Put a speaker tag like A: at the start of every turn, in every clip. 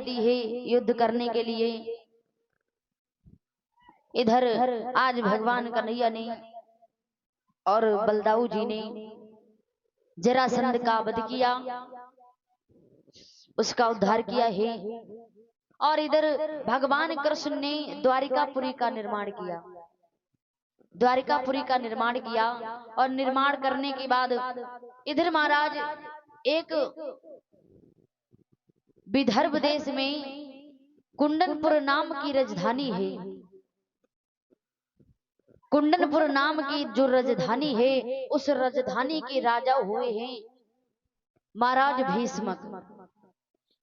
A: दी है युद्ध करने के लिए। इधर आज भगवान कन्हैया ने और बलदाऊ जी ने जरासंध का वध किया, उसका उद्धार किया है। और इधर भगवान कृष्ण ने द्वारिकापुरी का निर्माण किया, द्वारिकापुरी का निर्माण किया। और निर्माण करने के बाद इधर महाराज एक विदर्भ देश में कुंडनपुर नाम की राजधानी है। कुंडनपुर नाम की जो राजधानी है, उस राजधानी के राजा हुए हैं महाराज भीष्मक।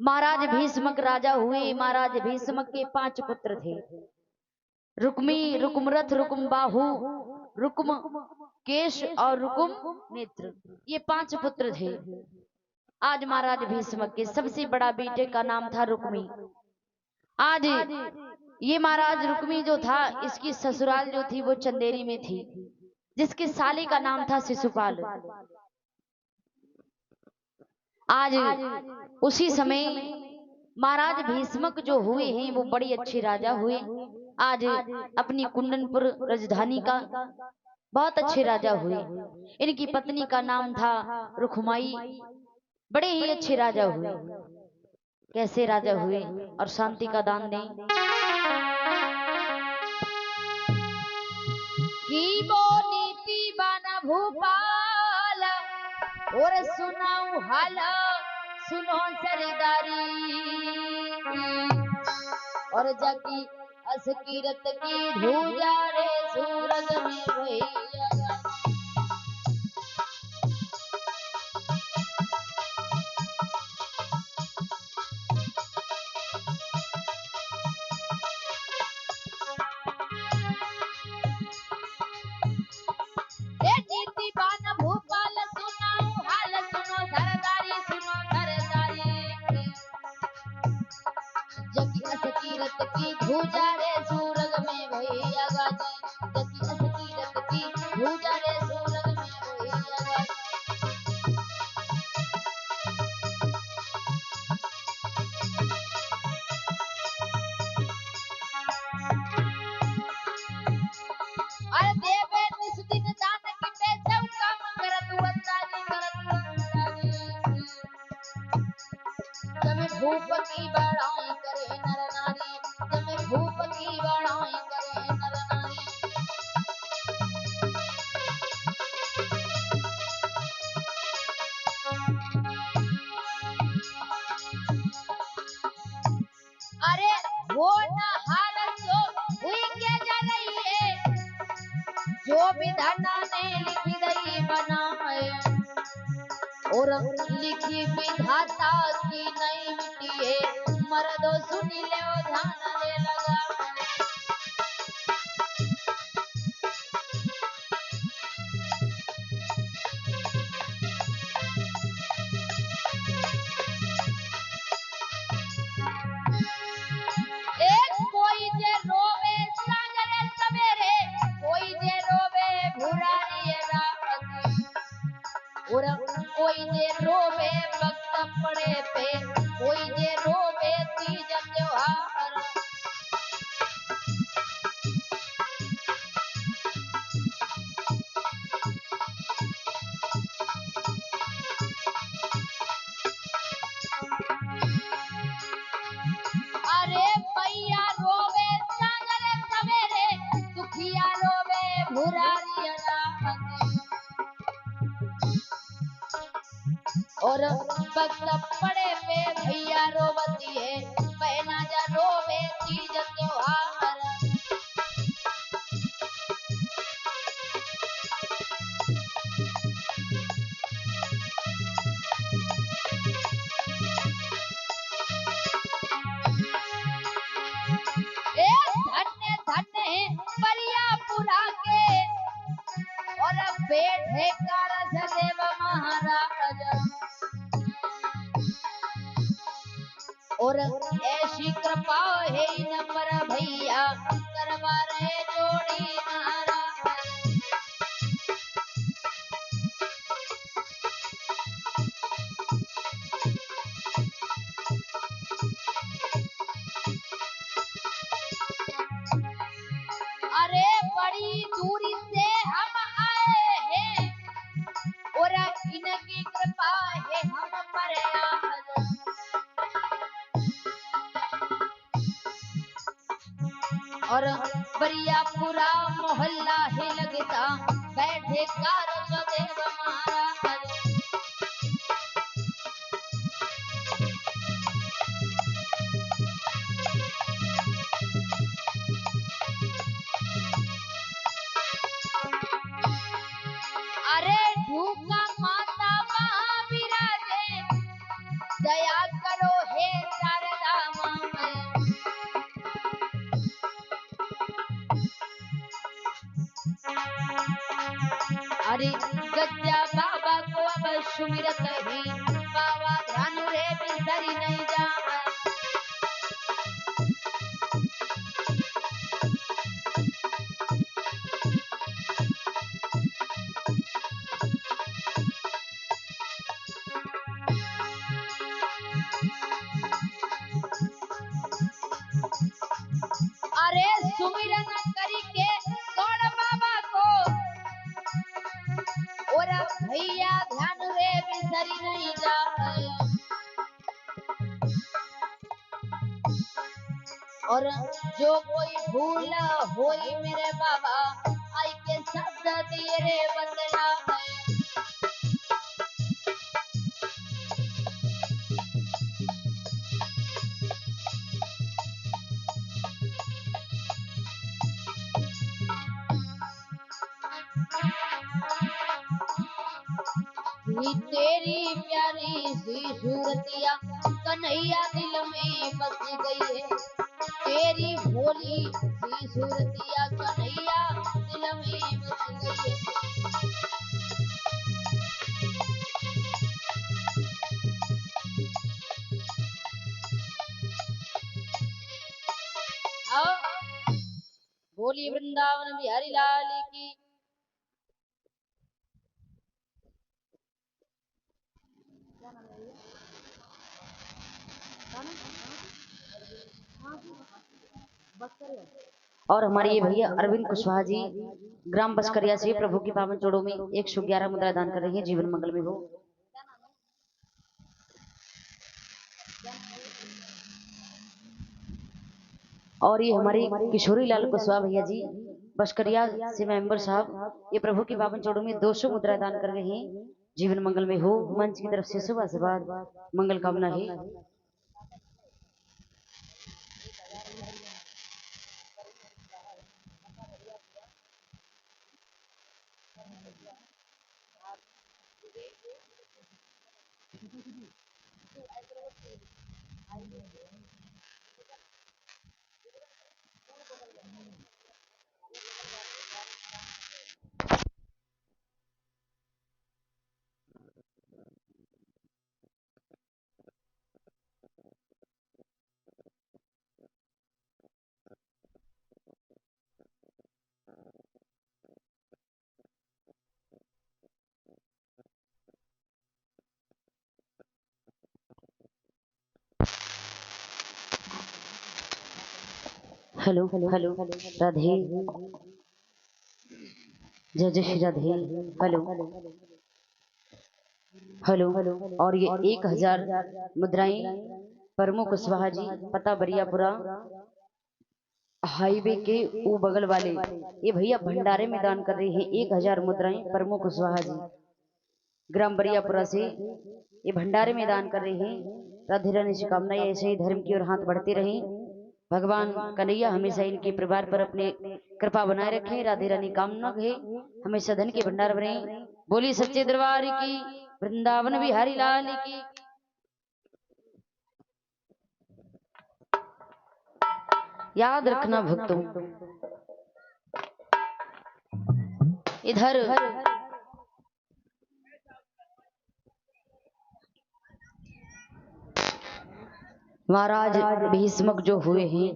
A: महाराज भीष्मक राजा हुए। महाराज भीष्मक के 5 पुत्र थे, रुक्मी, रुक्मरथ, रुक्मबाहु, रुक्म केश और रुक्म नेत्र, ये 5 पुत्र थे। आज महाराज भीष्मक के सबसे बड़ा बेटे का नाम था रुक्मी। आज ये महाराज रुक्मी जो था, इसकी ससुराल जो थी वो चंदेरी में थी, जिसके साली का नाम था शिशुपाल। आज उसी समय महाराज भीष्मक जो हुए हैं वो बड़े अच्छे राजा हुए। आज अपनी कुंडनपुर राजधानी का बहुत अच्छे राजा हुए। इनकी पत्नी का नाम था रुखमाई। बड़े ही अच्छे राजा हुए। कैसे राजा हुए और शांति का दान दें की वो नीति बना भूपाल और सुनाऊ हाल सुनो सरदारी और जाकी असकीरत की धूजा रे सूरज में भैया। की धूजा रे सूरज में भैया गाजी, जकी असकीरत की धूजा रे सूरज में भैया गाजी। अरे देवे निस दिन दान की बेचौ काम करत वंदानी तमे भूप की बड़ाई करे नर नारी, तमे भूप की बड़ाई करे नर नारी। अरे वो न हाल जो हुई के जा रही है, जो विधाता ने लिखी गई बनाए और लिखी विधाता की नहीं मिटी है। मर्दो सुनी ले ध्यान दे लगा। एक कोई जे रोवे साजरे सवेरे, कोई जे रोवे भुरारी रात, और कोई जे रोवे वक्त पड़े पे, कोई जे रोवे तीज त्योहार। अरे भैया रोवे साजरे सवेरे, दुखिया रोवे भुरारी रात, और वक्त पड़े पे भैया रोवती है, बहना जा रोवे तीज त्योहार। ए धन्य धन्य बलियापुरा के और बैठे कारस देव महाराज, और ऐसी कृपा है इन पर भैया करवा रहे जोड़ी नाराज। दूरी से हम आए हैं और इनकी कृपा है हम पर आज। और बरियापुरा मोहल्ला है लगता बैठे कारजदेव महाराज। अरे ढूका माता वहाँ विराजे दया करो हे शारदा माँ। अरे गज्जा बाबा को अब सुमिरत है बाबा ध्यान रे बिसरी नहीं जा। अरे सुमिरन करके गौड़ बाबा को और भैया ध्यान रे बिसरी नहीं जा। और जो कोई भूल होई मेरे बाबा आई के शब्द दिए रे बदला। तेरी प्यारी सी सूरतिया कन्हैया दिल में बस गई है। तेरी भोली सी सूरतिया कन्हैया दिल में बस गई है। आओ बोली वृंदावन बिहारी लाल की। और हमारे ये भैया अरविंद कुशवाहा जी ग्राम बसकरिया से प्रभु की पावन जोड़ों में 111 मुद्रा दान कर रहे हैं। जीवन मंगल में हो। और ये हमारे किशोरी लाल कुशवाहा भैया जी बसकरिया से मेंबर साहब ये प्रभु की पावन जोड़ों में 200 मुद्रा दान कर रहे हैं। जीवन मंगल में हो। मंच की तरफ से शुभ आशीर्वाद मंगल कामना है। हेलो हेलो राधे जय जय श्री राधे। Hello hello. और ये 1000 मुद्राएं प्रमुख कुशवाहा जी पता बरियापुरा हाईवे के वो बगल वाले ये भैया भंडारे में दान कर रहे हैं। 1000 मुद्राएं प्रमुख कुशवाहा जी ग्राम बरियापुरा से ये भंडारे में दान कर रहे हैं। राधे रानी से कामना ऐसे ही धर्म की ओर हाथ बढ़ते रहें। भगवान कन्हैया हमेशा इनके परिवार पर अपने कृपा बनाए रखें। राधे रानी कामना है हमेशा धन के भंडार बने। बोली सच्चे दरबार की वृंदावन बिहारी लाल की। याद रखना भक्तों इधर महाराज भीष्मक जो हुए हैं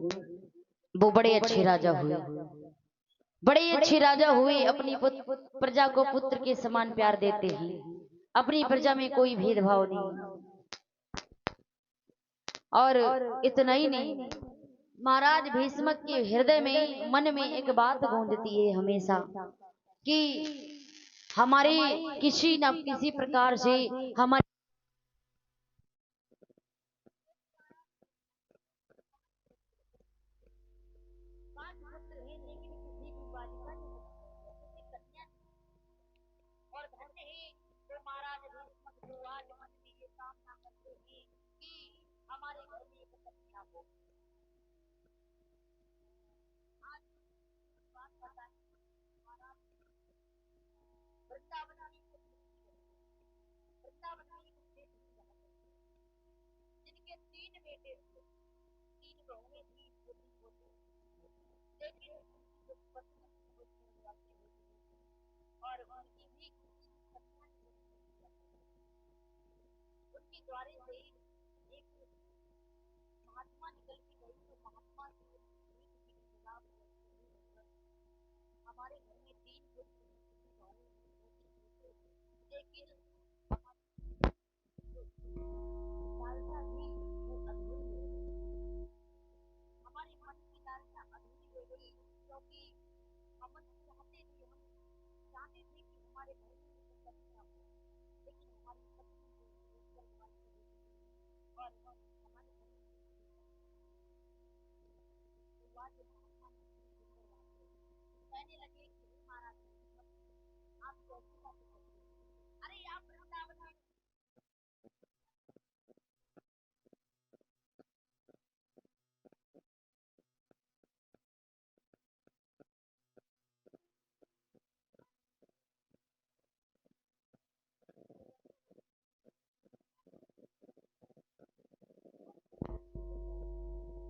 A: वो बड़े अच्छे राजा हुए। बड़े अच्छे राजा हुए। अपनी प्रजा को पुत्र के समान प्यार देते हैं। अपनी प्रजा में कोई भेदभाव नहीं। और इतना ही नहीं महाराज भीष्मक के हृदय में मन में एक बात गूंजती है हमेशा कि हमारे किसी न किसी प्रकार से हमारे पांच पुत्र हैं, लेकिन किसी भी बालिका ने मुझे कन्या और धन्य है जो महाराज भीष्मक जो आज मन में ये कामना करते हैं कि हमारे घर में एक कन्या हो। आज बात बताएं, महाराज वृंदावन में वृंदावन में एक सेठ जी रहा करते, जिनके तीन बेटे थे, तीन बहुएं थी, छोटी छोटी, लेकिन जो पत्नी थी वो और उनकी भी कन्या उनके द्वारे से एक महात्मा निकल के गई, तो महात्मा की हमारे घर में तीन पुत्र, लेकिन लालसा भी वो अधूरी हो गई, हमारे मन की लालसा अधूरी हो गई, क्योंकि हम चाहते थे कि हमारे घर में कन्या हो, लेकिन हमारी पत्नी और हमारे घर में कहने लगे कि महाराज आप कैसी बातें करते हैं, अरे आप वृंदावन में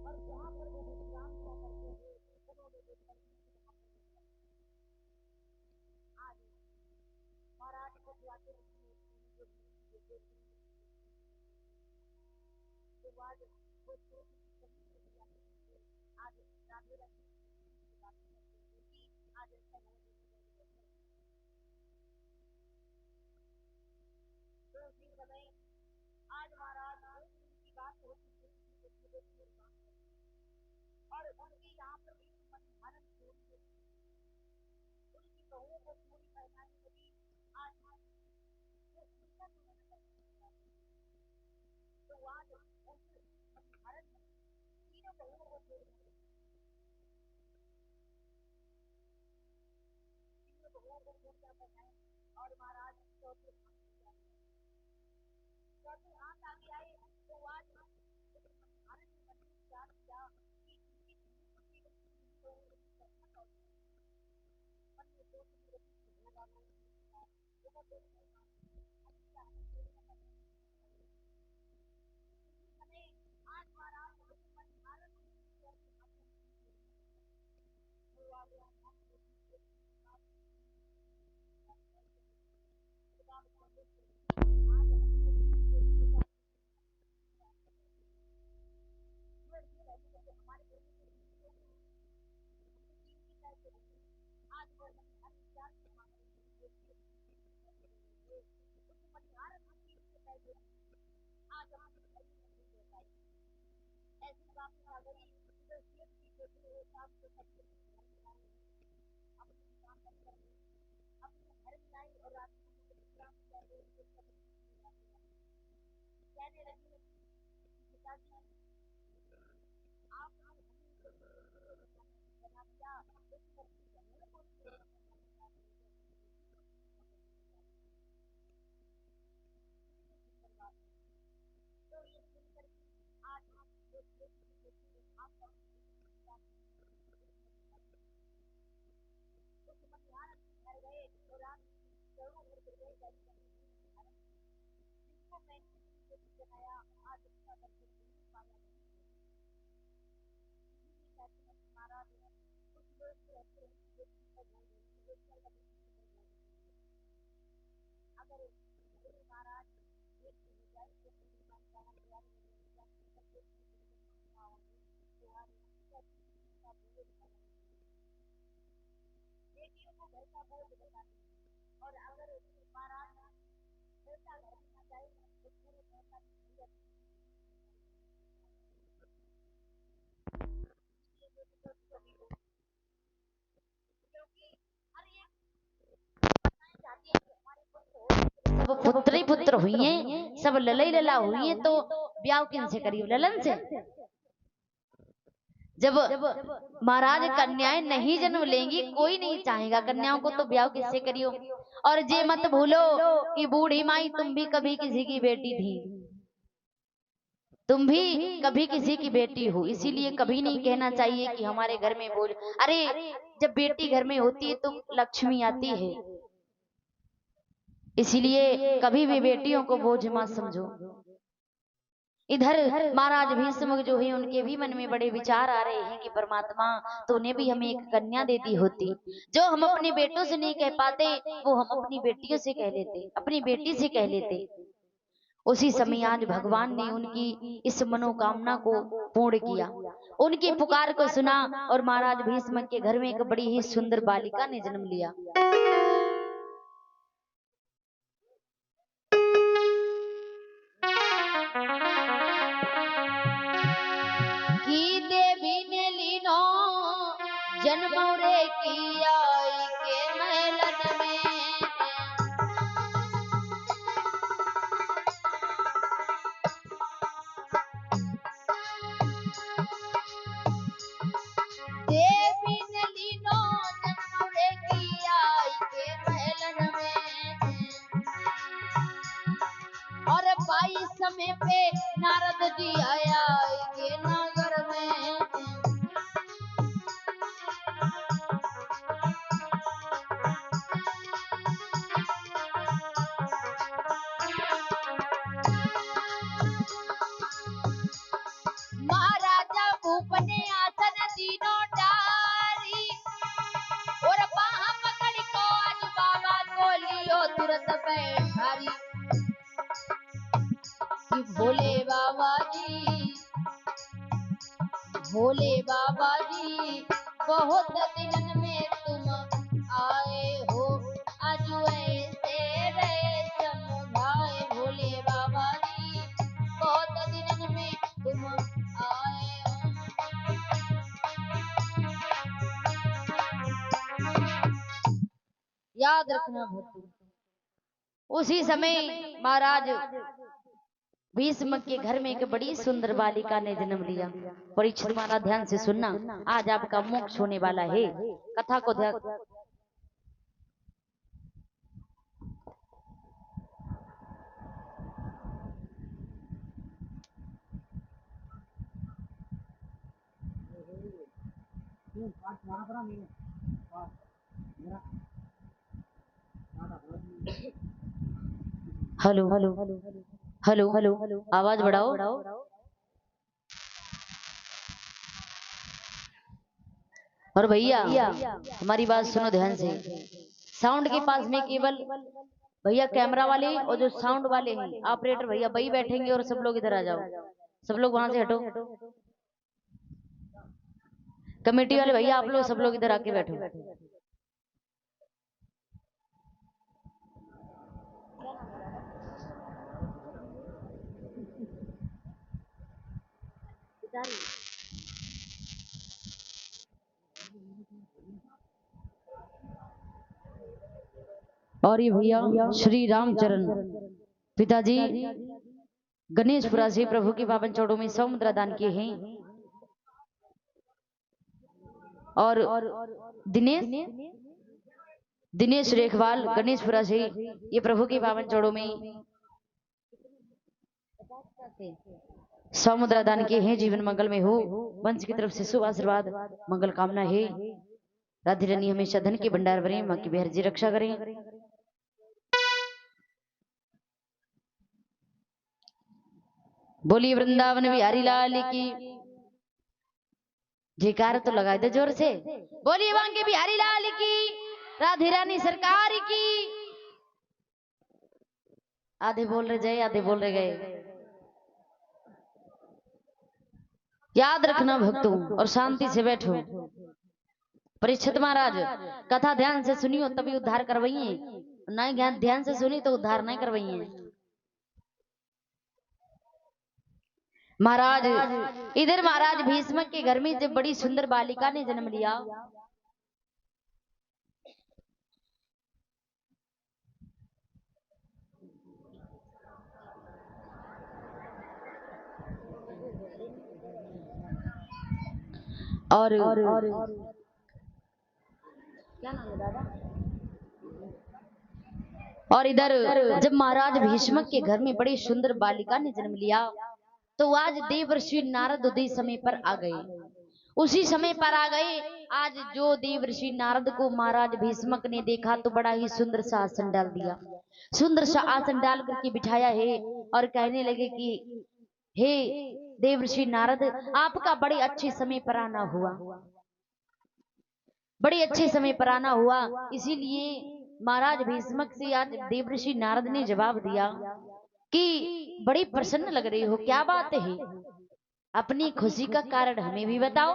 A: और जहाँ पर वो विश्राम किया करते थे उन्होंने देखकर आज महाराज को बुलाते तो आज वो आज राधे राधे आज ऐसा तो उसी समय आज महाराज की बात होती और उनके यहाँ पर मनहरण उनकी बहुओं को पूरी पहनाने लगी। आज तो आज मनहरण तीनों बहुओं को तीनों बहुओं को पूजा पहनाए और महाराज चौथे हाथ आगे आए तो आज मनहरण में मन विचार किया कि इनकी मन में सोच होगा आज महाराज मनहरण आज ऐसी बात आ गई तो सेठ जी जो थे शाम को सबके अपने काम कर अपने घर में आई और रात में विश्राम कहने लगी पिताजी आप बना दिया तो ये सुनकर आज घर गए और रात जिसको मैंने बनाया आज उसका दर्शन नहीं पाया महाराज कुछ लोग कहते हैं अगर गुरु महाराज हो जाए तो बेटियों को घर का बोझ बताते और अगर महाराज ऐसा घर में जाए तो पूरे घर का पुत्र हुई हैं, सब ललई लला हुई हैं, तो ब्याह किन से करियो? ललन से। जब महाराज कन्याएं नहीं जन्म लेंगी, कोई नहीं चाहेगा कन्याओं को, तो ब्याह किससे करियो? और ये मत भूलो कि बूढ़ी माई तुम भी कभी किसी की बेटी थी, तुम भी कभी किसी की बेटी हो, इसीलिए कभी नहीं कहना चाहिए कि हमारे घर में बोझ। अरे जब बेटी घर में होती है तो लक्ष्मी आती है, इसीलिए कभी भी बेटियों को बोझ मत समझो। इधर महाराज भीष्म जो है उनके भी मन में बड़े विचार आ रहे हैं कि परमात्मा तो उन्हें भी हमें एक कन्या दे दी होती, जो हम अपने बेटों से नहीं कह पाते वो हम अपनी बेटियों से कह लेते, अपनी बेटी से कह लेते। उसी समय आज भगवान ने उनकी इस मनोकामना को पूर्ण किया, उनकी पुकार को सुना और महाराज भीष्म के घर में एक बड़ी ही सुंदर बालिका ने जन्म लिया। की देवी ने लीनो जन्म रे की आई के महलन में, देवी ने लीनो जन्म रे की आई के महलन में, और 22 समय पे नारद जी आया के नगर में। महाराजा भूप ने आसन तीनों डारी, और बाह पकड़ को आज बाबा को लियो तुरंत बैठारी। कि भोले बाबा जी, भोले बाबा जी बहुत दिनन में तुम आए हो, आज ऐसे रे समझाए। भोले बाबा जी बहुत दिनन में तुम आए हो। याद रखना भक्तों, उसी समय महाराज भीष्म के घर में एक बड़ी सुंदर बालिका ने जन्म लिया। परीक्षित महाराज ध्यान से सुनना, आज आपका मोक्ष होने वाला है। कथा को ध्यान। हेलो हेलो हेलो हेलो, आवाज बढ़ाओ। और भैया हमारी बात सुनो ध्यान से, साउंड के पास में केवल भैया कैमरा वाले और जो साउंड वाले हैं ऑपरेटर भैया वही बैठेंगे, और सब लोग इधर आ जाओ, सब लोग वहां से हटो। कमेटी वाले भैया आप लोग सब लोग इधर आके बैठो। और ये भैया श्री रामचरण पिताजी गणेशपुरा से प्रभु के पावन चौड़ों में 100 मुद्रा दान किए हैं। और दिनेश दिनेश रेखवाल गणेशपुरा से ये प्रभु के पावन चौड़ों में 100 मुद्रा दान किए हैं। जीवन मंगल में हो, वंश की तरफ से शुभ आशीर्वाद मंगल कामना है। राधे रानी हमेशा धन के भंडार भरें, मां की बेहद जी रक्षा करें। बोली वृंदावन बिहारी लाल की जयकार तो लगा दे जोर से। बोली बांके बिहारी लाल की, राधे रानी सरकार की। आधे बोल रहे जय, आधे बोल रहे गए। याद रखना भक्तों और शांति से बैठो। परीक्षित महाराज कथा ध्यान से सुनियो तभी उद्धार करवाइए, नहीं ध्यान से सुनी तो उद्धार नहीं करवाइए। महाराज इधर महाराज भीष्म के घर में जब बड़ी सुंदर बालिका ने जन्म लिया, और क्या नाम है दादा? और इधर जब महाराज भीष्मक के घर में बड़ी सुंदर बालिका ने जन्म लिया तो आज देवर्षि नारद उसी समय पर आ गए। उसी समय पर आ गए। आज जो देवर्षि नारद को महाराज भीष्मक ने देखा तो बड़ा ही सुंदर सा आसन डाल दिया। सुंदर सा आसन डाल करके बिठाया है और कहने लगे कि हे देवर्षि नारद, आपका बड़े अच्छे समय पर आना हुआ, बड़े अच्छे समय पर आना हुआ। इसीलिए महाराज भीष्मक से आज देवर्षि नारद ने जवाब दिया कि बड़ी प्रसन्न लग रही हो, क्या बात है, अपनी खुशी का कारण हमें भी बताओ।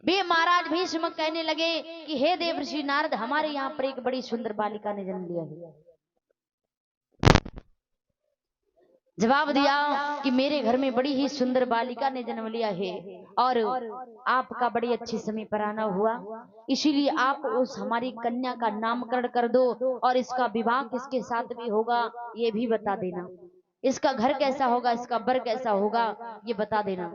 A: वे महाराज भीष्मक कहने लगे कि हे देवर्षि नारद, हमारे यहाँ पर एक बड़ी सुंदर बालिका ने जन्म लिया है। जवाब दिया कि मेरे घर में बड़ी ही सुंदर बालिका ने जन्म लिया है और आपका बड़े अच्छे समय पर आना हुआ, इसीलिए आप उस हमारी कन्या का नामकरण कर दो और इसका विवाह किसके साथ भी होगा ये भी बता देना। इसका घर कैसा होगा, इसका बर कैसा होगा ये बता देना।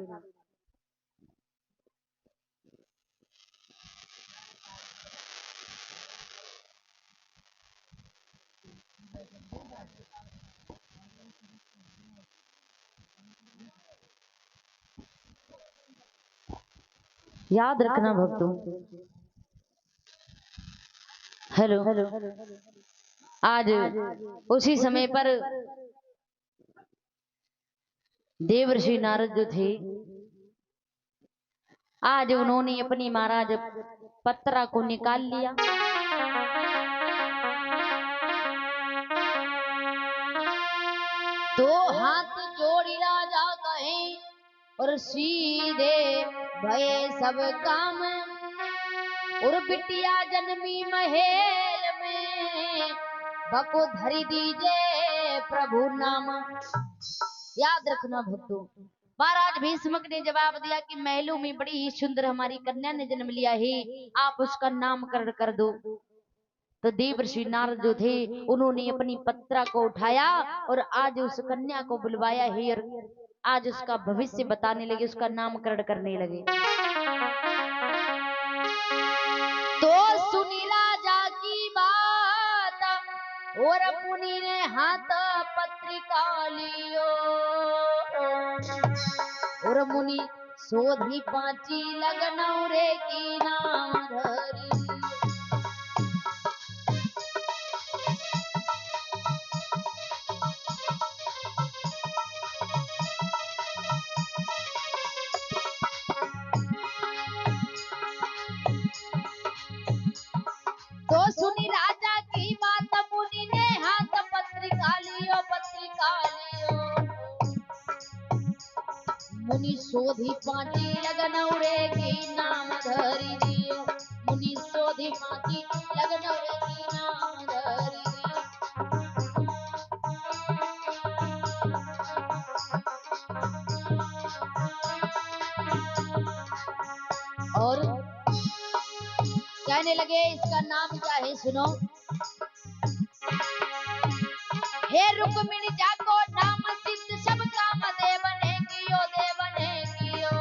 A: याद रखना भक्तों। हेलो, आज उसी समय पर देवर्षि नारद जो थे, आज उन्होंने अपनी महाराज पत्रा को निकाल लिया। तो हाथ जोड़ी राजा कहे और सीधे भये सब काम, और बिटिया जन्मी महल में बको धरी दीजे प्रभु नाम। याद रखना भक्तों, महाराज भीष्मक ने जवाब दिया कि महलों में बड़ी ही सुंदर हमारी कन्या ने जन्म लिया है, आप उसका नामकरण कर दो। तो देवर्षि नारद जो थे उन्होंने अपनी पत्रा को उठाया और आज उस कन्या को बुलवाया है और आज उसका भविष्य बताने लगे, उसका नामकरण करने लगे। तो सुनी राजा की बात और मुनि ने हाथ पत्रिका लियो, और मुनि सोधी पाची लगनौरे की नाम धरी। तो सुनी राजा की बात मुनि ने हाथ पत्रिका लियो, पत्रिका लियो। मुनि सोधी पाची लगनौरे की नाम धरी दियो, मुनि सोधी पाची लगनौरे की नाम धरी दियो। और कहने लगे इसका नाम क्या है सुनो। हे रुक्मिणी जाको नाम सिद्ध सब काम देव ने कियो, देव ने कियो।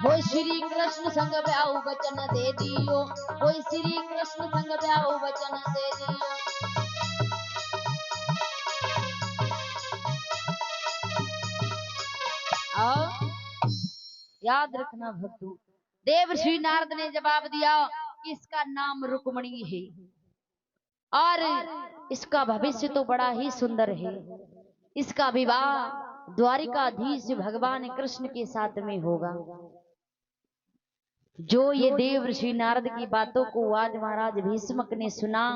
A: वो श्री कृष्ण संग ब्याहु वचन दे दियो, वो श्री कृष्ण संग ब्याहु वचन दे दियो। याद रखना भक्तों, देवर्षि नारद ने जवाब दिया कि इसका नाम रुक्मिणी है और इसका भविष्य तो बड़ा ही सुंदर है। इसका विवाह द्वारिकाधीश भगवान कृष्ण के साथ में होगा। जो ये देवर्षि नारद की बातों को आज महाराज भीष्मक ने सुना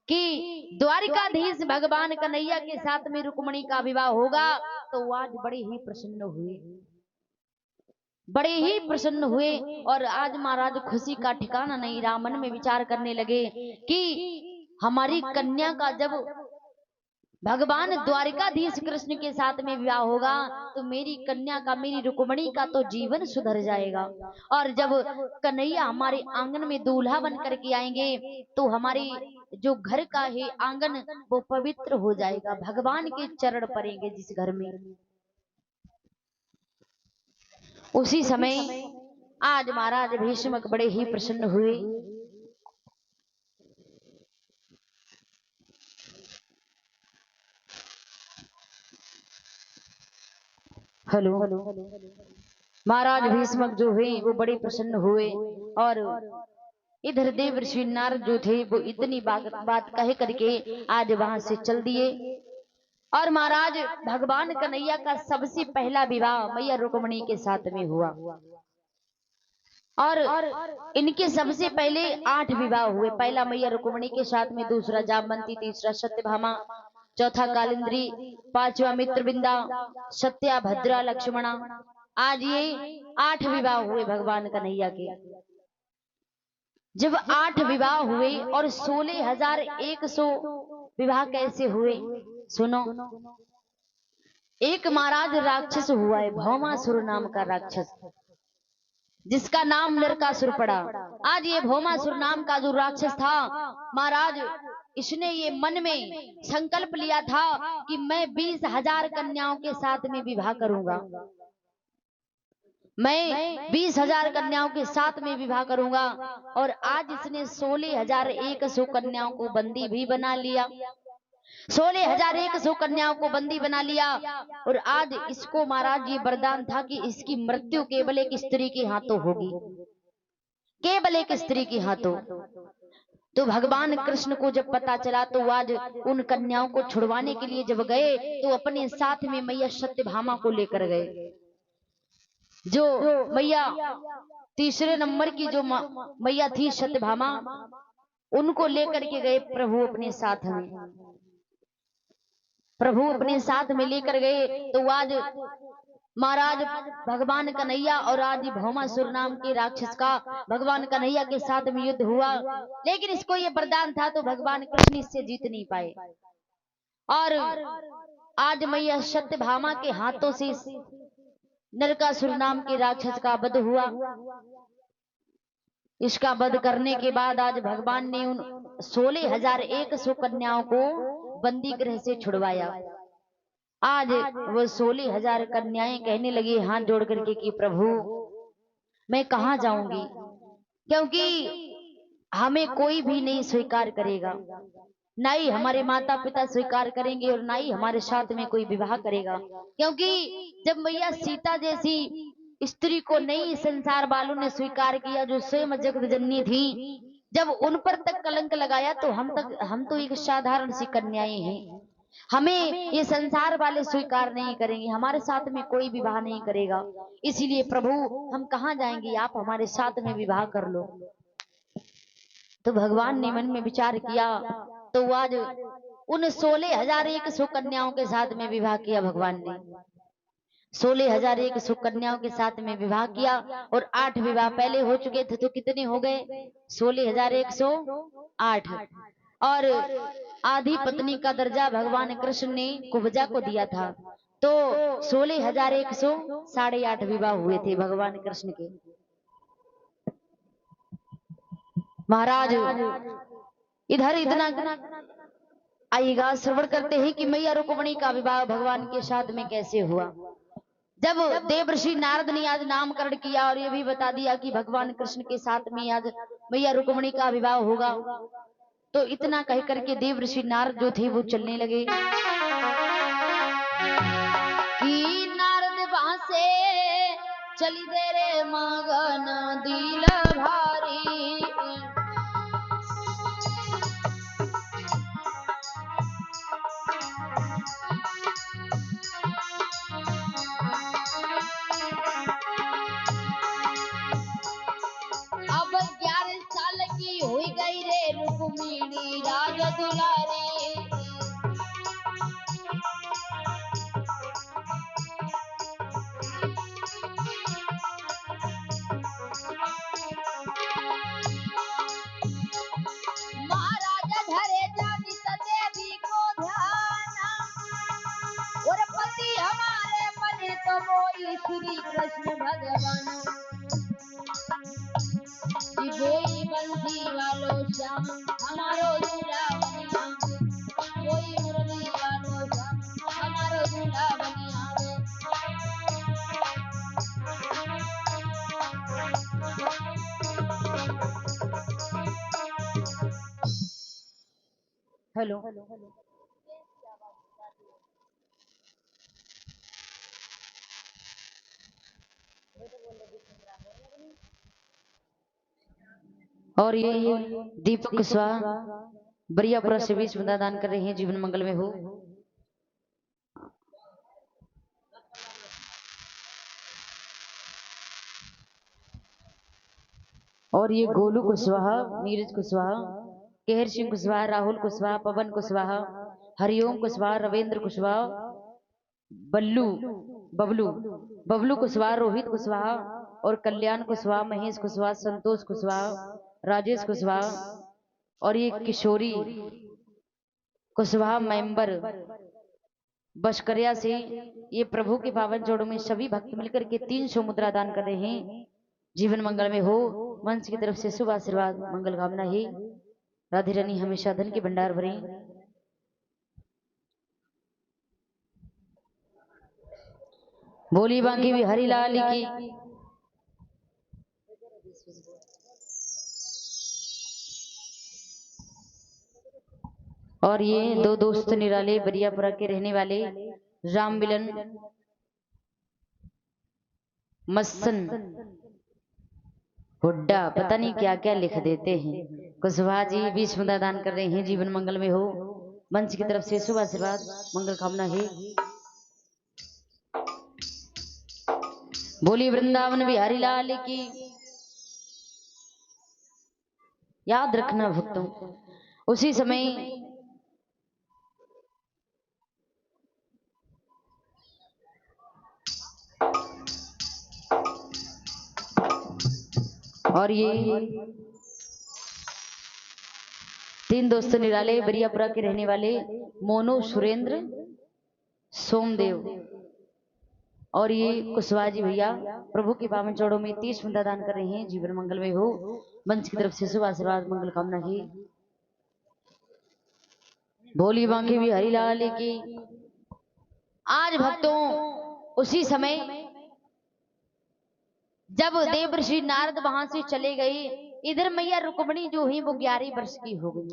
A: कि द्वारिकाधीश भगवान कन्हैया के साथ में रुक्मिणी का विवाह होगा, तो आज बड़े ही प्रसन्न हुए, बड़े ही प्रसन्न हुए। और आज महाराज खुशी का ठिकाना नहीं रहा, मन में विचार करने लगे कि हमारी कन्या का जब भगवान द्वारिकाधीश कृष्ण के साथ में विवाह होगा तो मेरी कन्या का, मेरी रुक्मिणी का तो जीवन सुधर जाएगा। और जब कन्हैया हमारे आंगन में दूल्हा बन करके आएंगे तो हमारे जो घर का है आंगन वो पवित्र हो जाएगा, भगवान के चरण पड़ेंगे जिस घर में। उसी समय आज महाराज भीष्मक बड़े ही प्रसन्न हुए। हेलो, महाराज भीष्मक जो हुए वो बड़े प्रसन्न हुए और इधर देव ऋषि नारद जो थे वो इतनी बात कहे करके आज वहां से चल दिए। और महाराज भगवान कन्हैया का सबसे पहला विवाह मैया रुक्मिणी के साथ में हुआ और इनके सबसे पहले 8 विवाह हुए। पहला मैया रुक्मिणी के साथ में, दूसरा जामवंती, तीसरा सत्यभामा, चौथा कालिंद्री, पांचवा मित्रविंदा, सत्या, भद्रा, लक्ष्मणा। आज ये 8 विवाह हुए भगवान कन्हैया के। जब 8 विवाह हुए और 16,100 विवाह कैसे हुए सुनो। एक महाराज राक्षस हुआ है, भौमासुर नाम का राक्षस, जिसका नाम नरकासुर पड़ा। आज ये भौमासुर नाम का जो राक्षस था महाराज, इसने ये मन में संकल्प लिया था कि मैं 20,000 कन्याओं के साथ में विवाह करूंगा। मैं 20,000 कन्याओं के साथ में विवाह करूंगा। और आज इसने 16,100 कन्याओं को बंदी भी बना लिया। 16,100 कन्याओं को बंदी बना लिया। और आज इसको महाराज ये वरदान था कि इसकी मृत्यु केवल एक स्त्री के हाथों होगी, केवल एक स्त्री के हाथों। तो भगवान कृष्ण को जब पता चला तो आज उन कन्याओं को छुड़वाने के लिए जब गए तो अपने साथ में मैया सत्यभामा को लेकर गए। जो मैया तीसरे नंबर की जो मैया थी सत्यभामा, उनको लेकर के गए प्रभु अपने साथ में। प्रभु अपने साथ में लेकर गए तो आज महाराज भगवान कन्हैया और आज भौमासुर नाम के राक्षस का भगवान कन्हैया के साथ में युद्ध हुआ। लेकिन इसको ये वरदान था तो भगवान कृष्ण इससे जीत नहीं पाए। और आज मैया सत्यभामा के हाथों से नरकासुर नाम के राक्षस का वध हुआ। इसका वध करने के बाद आज भगवान ने उन 16,100 कन्याओं को बंदी गृह से छुड़वाया। आज वो 16,000 कन्याएं कहने लगी हाथ जोड़ करके कि प्रभु मैं कहां जाऊंगी, क्योंकि हमें कोई भी नहीं स्वीकार करेगा, ना ही हमारे माता पिता स्वीकार करेंगे और ना ही हमारे साथ में कोई विवाह करेगा। क्योंकि जब मैया सीता जैसी स्त्री को नहीं संसार वालों ने स्वीकार किया, जो स्वयं जगत जननी थी, जब उन पर तक कलंक लगाया तो हम तो एक साधारण सी कन्याएं हैं, हमें ये संसार वाले स्वीकार नहीं करेंगे, हमारे साथ में कोई विवाह नहीं करेगा। इसीलिए प्रभु हम कहां जाएंगे, आप हमारे साथ में विवाह कर लो। तो भगवान ने मन में विचार किया तो आज उन 16,100 कन्याओं के साथ में विवाह किया। भगवान ने 16,100 कन्याओं के साथ में विवाह किया और 8 विवाह पहले हो चुके थे तो कितने हो गए 16,108। और आधी पत्नी का दर्जा भगवान कृष्ण ने कुब्जा को दिया था, तो 16,108 विवाह हुए थे भगवान कृष्ण के। महाराज इधर इतना आइएगा, श्रवण करते हैं कि मैया रुक्मिणी का विवाह भगवान के साथ में कैसे हुआ। जब देवर्षि नारद ने आज नामकरण किया और ये भी बता दिया कि भगवान कृष्ण के साथ में आज मैया रुक्मिणी का विवाह होगा, तो इतना कह करके देवर्षि नारद जो थे वो चलने लगे कि नारद वहां से चली दे रे मगन दिल भारी। अब 11 साल की हुई गई रे रुक्मिणी राज दुलारी। महाराजा धरे जानी देवी को ध्यान, और पति हमारे बने तो मोई श्री कृष्ण भगवान। कोई बंसी वालो श्याम हमारो दूल्हा बनिया, कोई मुरली वालो श्याम हमारो दूल्हा बनिया। हेलो। और ये दीपक कुशवाहा बरियापुरा से 20 बंदा दान कर रहे हैं, जीवन मंगल में हो। और ये गोलू कुशवाहा, नीरज कुशवाहा, केहर सिंह कुशवाहा, राहुल कुशवाहा, पवन कुशवाहा, हरिओम कुशवाहा, रविंद्र कुशवाहा, बल्लू बबलू बबलू कुशवाहा, रोहित कुशवाहा और कल्याण कुशवाहा, महेश कुशवाहा, संतोष कुशवाहा, राजेश कुशवाहा और ये किशोरी कुशवाहा मेंबर बशकरिया से। ये प्रभु के पावन जोड़ों में सभी भक्त मिलकर के 300 मुद्रा दान कर रहे हैं, जीवन मंगल में हो। मंच की तरफ से शुभ आशीर्वाद मंगल कामना है। राधे रानी हमेशा धन के भंडार भरे। बोली बांकी भी हरिलाल की। और ये दो दोस्त निराले बरियापुरा के रहने वाले राम मिलन मस्सन हुड्डा, पता नहीं क्या क्या लिख देते हैं। कुशवाहा जी 20 मुद्रा दान कर रहे हैं, जीवन मंगल में हो। मंच की तरफ से शुभ आशीर्वाद मंगल कामना है। बोली वृंदावन बिहारी लाल की। याद रखना भक्तों, उसी समय और ये 3 दोस्त निराले बरियापुरा के रहने वाले मोनू, सुरेंद्र, सोमदेव और ये कुशवाहा जी भैया प्रभु के पावन चौड़ों में 30 मुद्रा दान कर रहे हैं, जीवन मंगल में हो। मंच की तरफ से शुभ आशीर्वाद मंगल कामना है। भोली बांके भी हरिलाल की। आज भक्तों उसी समय जब देवर्षि नारद वहां से चले गए, इधर मैया रुक्मणी जो है वो 11 वर्ष की हो गई,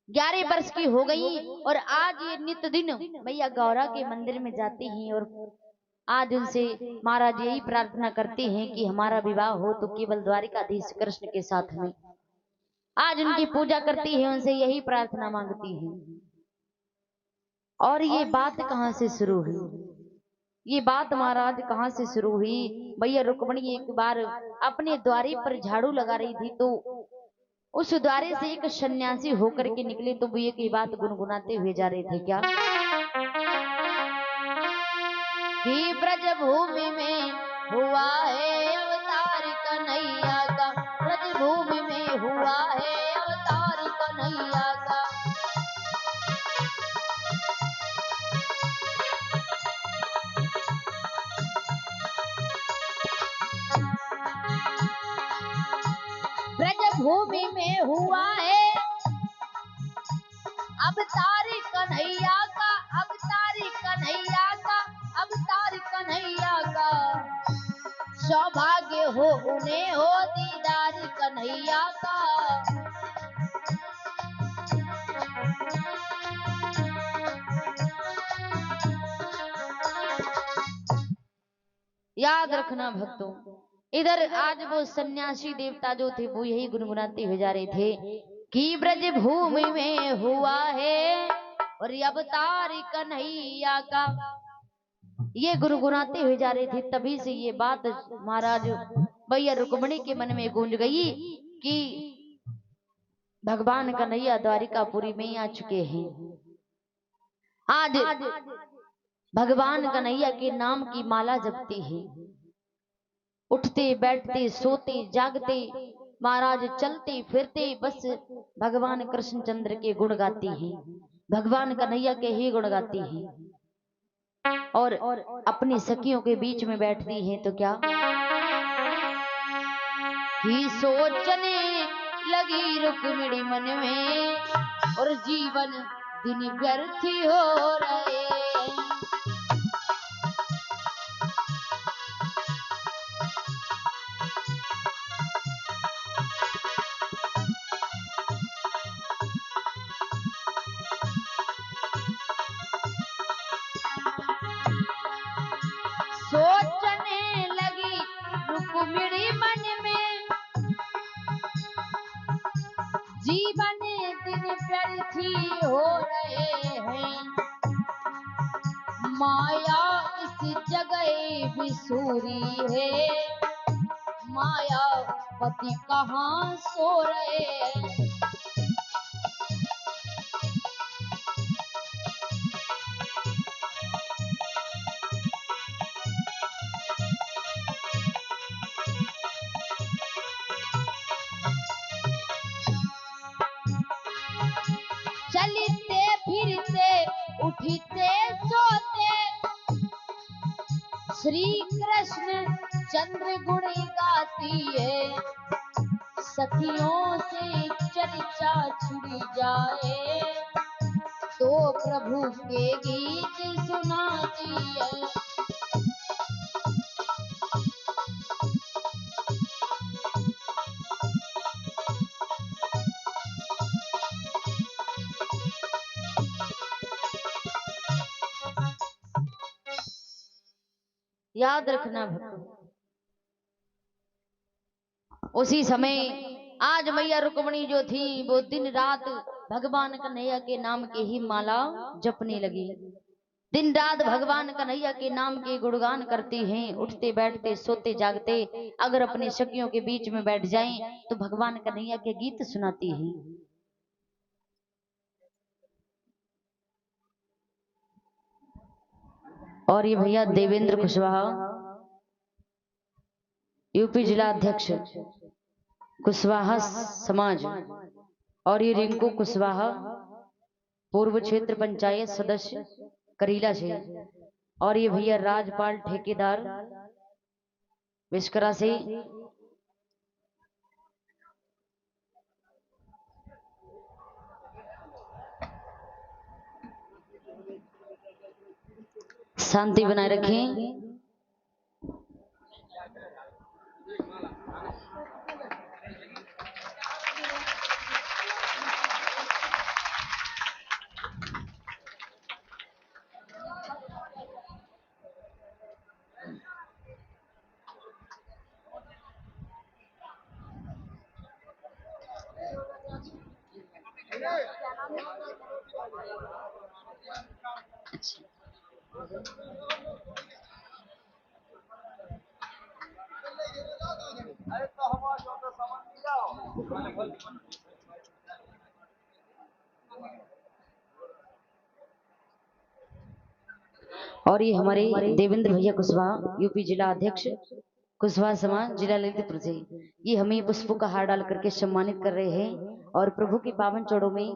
A: 11 वर्ष की हो गई। और आज ये नित्य दिन मैया गौरा के मंदिर में जाती हैं और आज उनसे महाराज यही प्रार्थना करते हैं कि हमारा विवाह हो तो केवल द्वारिकाधीश कृष्ण के साथ में। आज उनकी पूजा करती है, उनसे यही प्रार्थना मांगती है। और ये बात कहां से शुरू हुई? ये बात महाराज कहां से शुरू हुई? भैया रुक्मणी एक बार अपने द्वारे पर झाड़ू लगा रही थी, तो उस द्वारे से एक सन्यासी होकर के निकले, तो वो एक ही बात गुनगुनाते हुए जा रहे थे, क्या कि ब्रज भूमि में हुआ है अवतार कन्हैया का, ब्रज भूमि में हुआ है अवतार कन्हैया का। ब्रज भूमि में हुआ है अवतार कन्हैया का, अवतार कन्हैया का, अवतार कन्हैया का। सौभाग्य हो उन्हें हो दीदार कन्हैया का। याद रखना भक्तों, इधर आज वो सन्यासी देवता जो थे वो यही गुनगुनाते हुए जा रहे थे कि ब्रज भूमि में हुआ है और अवतार कन्हैया का। ये गुनगुनाते हुए जा रहे थे, तभी से ये बात महाराज भैया रुक्मणी के मन में गूंज गई कि भगवान कन्हैया द्वारिकापुरी में आ चुके हैं। आज भगवान कन्हैया के नाम की माला जपती है, उठते बैठते सोते जागते महाराज चलते फिरते बस भगवान कृष्णचंद्र के गुण गाती हैं, भगवान कन्हैया के ही गुण गाती हैं। और अपनी सखियों के बीच में बैठती हैं तो क्या कि सोचने लगी रुक्मिणी मन में और जीवन दिन व्यर्थ हो रहे। रहे हैं। माया इस जगह बिसूरी है, माया पति कहाँ सो रहे हैं। चलते फिरते उठते सोते श्री कृष्ण चंद्र गुण गाती है। सखियों से चर्चा छुड़ी जाए तो प्रभु के गीत सुनाती है। याद रखना भक्तों, उसी समय आज मैया रुक्मणी जो थी वो दिन रात भगवान कन्हैया के नाम के ही माला जपने लगी। दिन रात भगवान कन्हैया के नाम के गुणगान करती हैं, उठते बैठते सोते जागते अगर अपने सखियों के बीच में बैठ जाएं तो भगवान कन्हैया के गीत सुनाती हैं। और ये भैया देवेंद्र कुशवाहा यूपी जिला अध्यक्ष कुशवाहा समाज, और ये रिंकू कुशवाहा पूर्व क्षेत्र पंचायत सदस्य करीला से, और ये भैया राजपाल ठेकेदार विस्करा से। शांति बनाए रखें। और ये हमारे देवेंद्र भैया कुशवाहा यूपी जिला अध्यक्ष कुशवाहा समाज जिला ललितपुर से, ये हमें पुष्पों का हार डाल करके सम्मानित कर रहे हैं और प्रभु की पावन चौड़ों में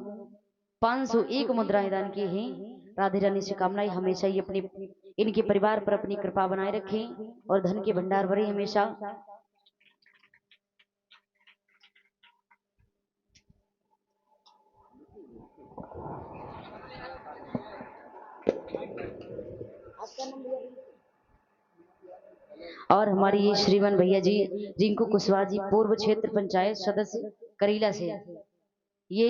A: 501 मुद्राएं दान की हैं। राधे रानी से कामनाएं हमेशा ही अपने इनके परिवार पर अपनी कृपा बनाए रखें और धन के भंडार भरे हमेशा। और हमारी ये श्रीमान भैया जी रिंकू कुशवाहा जी पूर्व क्षेत्र पंचायत सदस्य करीला से, ये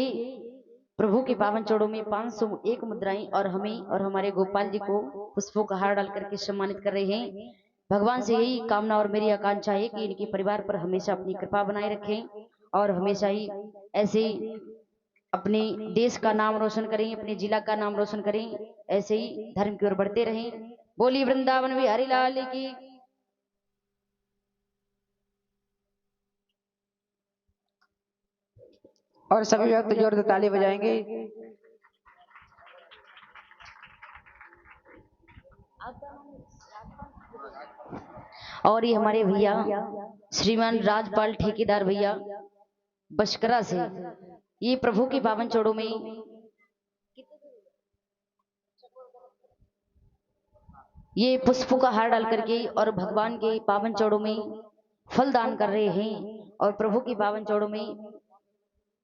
A: प्रभु के पावन चौड़ों में 501 मुद्राएं और हमें और हमारे गोपाल जी को पुष्पों का हार डाल करके सम्मानित कर रहे हैं। भगवान से यही कामना और मेरी आकांक्षा है कि इनके परिवार पर हमेशा अपनी कृपा बनाए रखें और हमेशा ही ऐसे अपने देश का नाम रोशन करें, अपने जिला का नाम रोशन करें, ऐसे ही धर्म की ओर बढ़ते रहें। बोली वृंदावन बिहारी लाल की।
B: और सभी भक्त जोर से ताली बजाएंगे।
A: और ये हमारे भैया श्रीमान राजपाल ठेकेदार भैया बशकरा से, ये प्रभु की पावन चौड़ों में ये पुष्पों का हार डाल करके और भगवान के पावन चौड़ों में फल दान कर रहे हैं और प्रभु की पावन चौड़ों में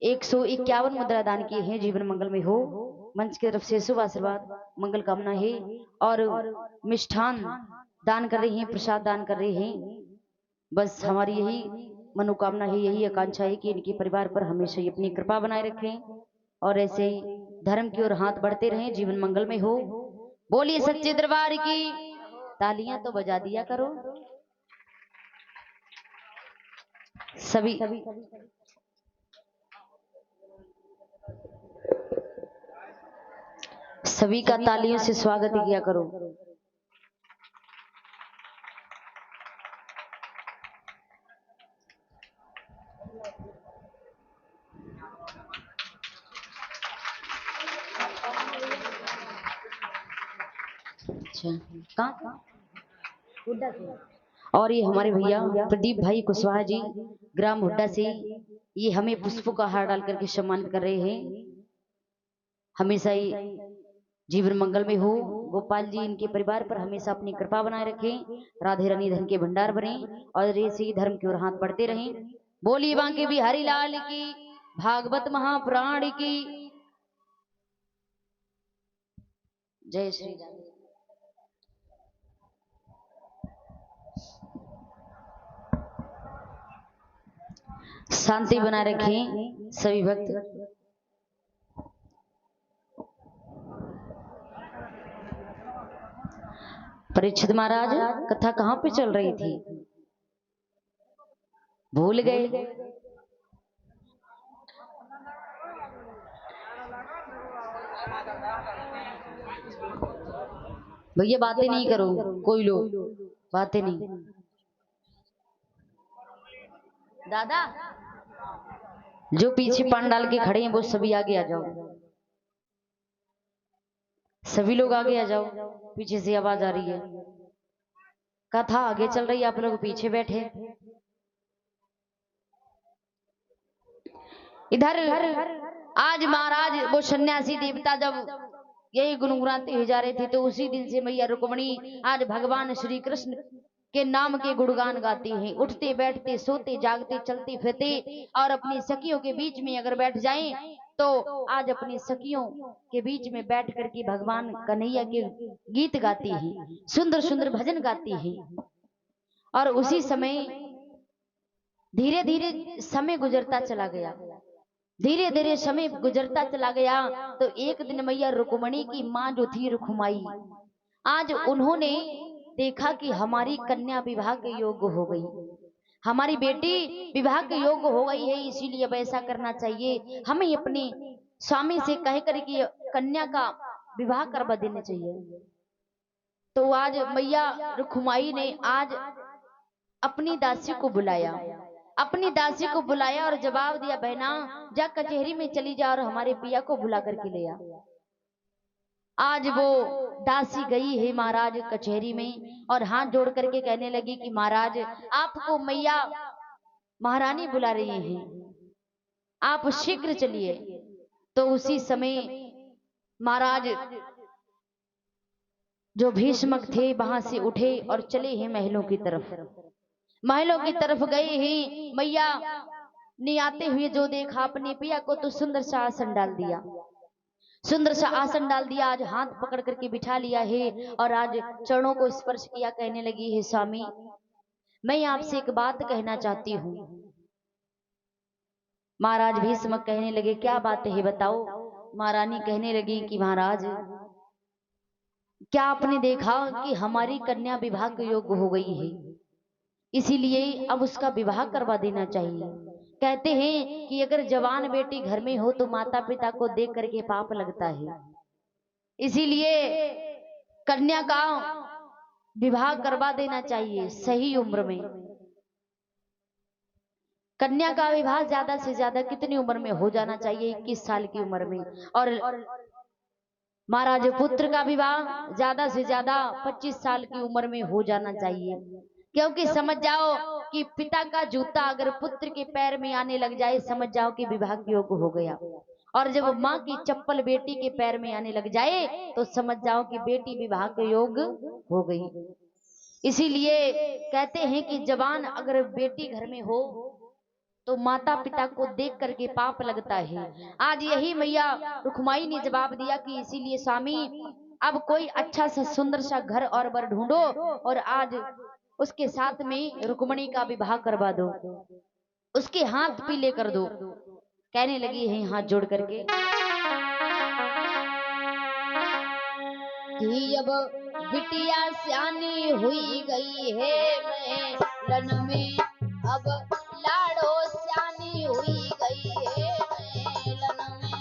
A: 151 मुद्रा दान किए हैं। जीवन मंगल में हो। मंच की तरफ से शुभ आशीर्वाद मंगल कामना है और मिष्ठान दान कर रहे हैं, प्रसाद दान कर रहे हैं। बस हमारी यही मनोकामना है, यही आकांक्षा है कि इनके परिवार पर हमेशा ही अपनी कृपा बनाए रखें और ऐसे ही धर्म की ओर हाथ बढ़ते रहें, जीवन मंगल में हो। बोलिए सच्चे दरबार की। तालियां तो बजा दिया करो सभी। सभी का तालियों से स्वागत किया करो। अच्छा, कहाँ? और ये हमारे भैया प्रदीप भाई कुशवाहा जी ग्राम हुड्डा से, ये हमें पुष्पों का हार डाल करके सम्मानित कर रहे हैं। हमेशा ही जीवन मंगल में हो। गोपाल जी इनके परिवार पर हमेशा अपनी कृपा बनाए रखें। राधे रानी धन के भंडार बने और ऐसे ही धर्म की ओर हाथ बढ़ते रहें। बोली बांके बिहारी लाल की, भागवत महापुराण की जय श्री राम। शांति बनाए रखें सभी भक्त। परीक्षित महाराज कथा कहाँ पे चल रही थी, भूल गए? भैया बातें नहीं करो, कोई लोग बातें नहीं। दादा जो पीछे पान डाल के खड़े हैं वो सभी आगे आ जाओ, सभी लोग आगे आ जाओ। पीछे से आवाज आ रही है, कथा आगे चल रही है, आप लोग पीछे बैठे। इधर आज महाराज वो सन्यासी देवता जब यही गुनगुनाते हुए जा रहे थे तो उसी दिन से मैया रुक्मणी आज भगवान श्री कृष्ण के नाम के गुणगान गाती हैं। उठते बैठते सोते जागते चलते फिरते और अपनी सखियों के बीच में अगर बैठ जाएं तो आज अपनी सखियों के बीच में बैठ करके भगवान कन्हैया के गीत गाती हैं, सुंदर सुंदर भजन गाती हैं। और उसी समय धीरे धीरे समय गुजरता चला गया, धीरे धीरे समय गुजरता चला गया। तो एक दिन मैया रुक्मणी की माँ जो थी रुखमाई, आज उन्होंने देखा कि हमारी कन्या विवाह के योग्य हो गई, हमारी बेटी विवाह के योग्य हो गई है, इसीलिए अब ऐसा करना चाहिए, हमें अपने स्वामी से कह कर कि कन्या का विवाह करवा देना चाहिए। तो आज मैया रुखमाई ने आज अपनी दासी को बुलाया, अपनी दासी को बुलाया और जवाब दिया, बहना जा कचहरी में चली जा और हमारे पिया को बुला करके ले आ। आज वो दासी गई है महाराज कचहरी में और हाथ जोड़ करके कहने लगी कि महाराज आपको मैया महारानी बुला रही हैं, आप शीघ्र चलिए। तो उसी समय महाराज जो भीष्मक थे वहां से उठे और चले हैं महलों की तरफ, महलों की तरफ गए हैं। मैया ने आते हुए जो देखा अपने पिया को तो सुंदर सा आसन डाल दिया, सुंदर सा आसन डाल दिया, आज हाथ पकड़ करके बिठा लिया है और आज चरणों को स्पर्श किया, कहने लगी है स्वामी मैं आपसे एक बात कहना चाहती हूँ। महाराज भीष्म कहने लगे क्या बात है बताओ। महारानी कहने लगी कि महाराज क्या आपने देखा कि हमारी कन्या विवाह के योग्य हो गई है, इसीलिए अब उसका विवाह करवा देना चाहिए। कहते हैं कि अगर जवान बेटी घर में हो तो माता पिता को देख करके पाप लगता है, इसीलिए कन्या का विवाह करवा देना चाहिए सही उम्र में। कन्या का विवाह ज्यादा से ज्यादा कितनी उम्र में हो जाना चाहिए? 21 साल की उम्र में। और महाराज पुत्र का विवाह ज्यादा से ज्यादा 25 साल की उम्र में हो जाना चाहिए, क्योंकि समझ जाओ कि पिता का जूता अगर पुत्र के पैर में आने लग जाए समझ जाओ कि विवाह के योग्य हो गया, और जब माँ की चप्पल बेटी के पैर में आने लग जाए तो समझ जाओ कि बेटी विवाह के योग्य हो गई। इसीलिए कहते हैं कि जवान अगर बेटी घर में हो तो माता पिता को देख करके पाप लगता है। आज यही मैया रुक्माई ने जवाब दिया कि इसीलिए स्वामी अब कोई अच्छा सा सुंदर सा घर और वर ढूंढो और आज उसके साथ में रुक्मणी का विवाह करवा दो, उसके हाथ पीले कर दो। कहने लगी है हाथ जोड़ करके कि अब बिटिया सियानी हुई गई है मैं में, अब लाड़ो सियानी हुई गई है मेलन में।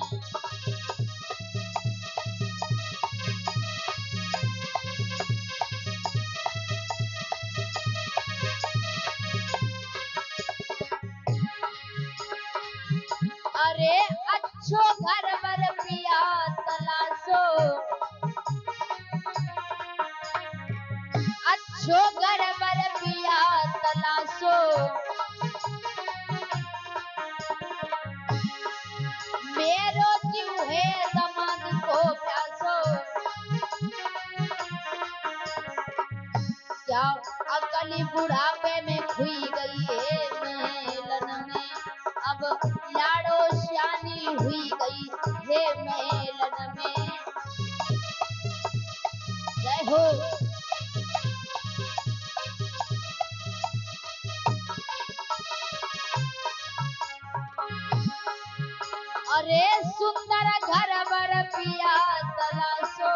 A: बुढ़ापे में खुई गई है मेलन में, अब लाड़ो श्यानी हुई गई है मेलन में। जय हो। अरे सुंदर घर बर पिया तलाशो,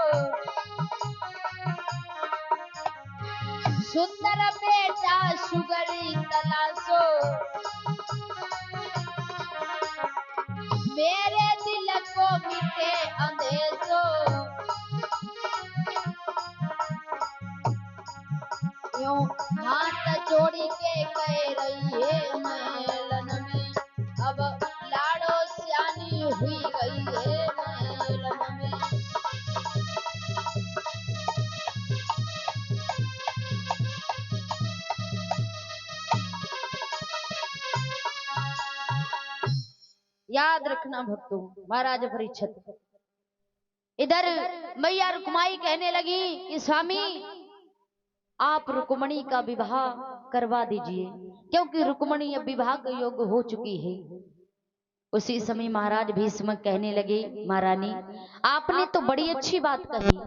A: सुंदर बेटा सुगरी तलाशो, मेरे दिल को मिटे अंदेशो। यूं हाथ जोड़ी के कह रही है मेलन में, अब लाड़ो श्यानी हुई गई है मेलन में। याद रखना भक्तों, महाराज परीक्षित इधर मैया रुक्माई कहने लगी कि स्वामी आप रुक्मणी का विवाह करवा दीजिए, क्योंकि रुक्मणी अब विवाह के योग्य हो चुकी है। उसी समय महाराज भीष्म कहने लगे महारानी आपने तो बड़ी अच्छी बात कही,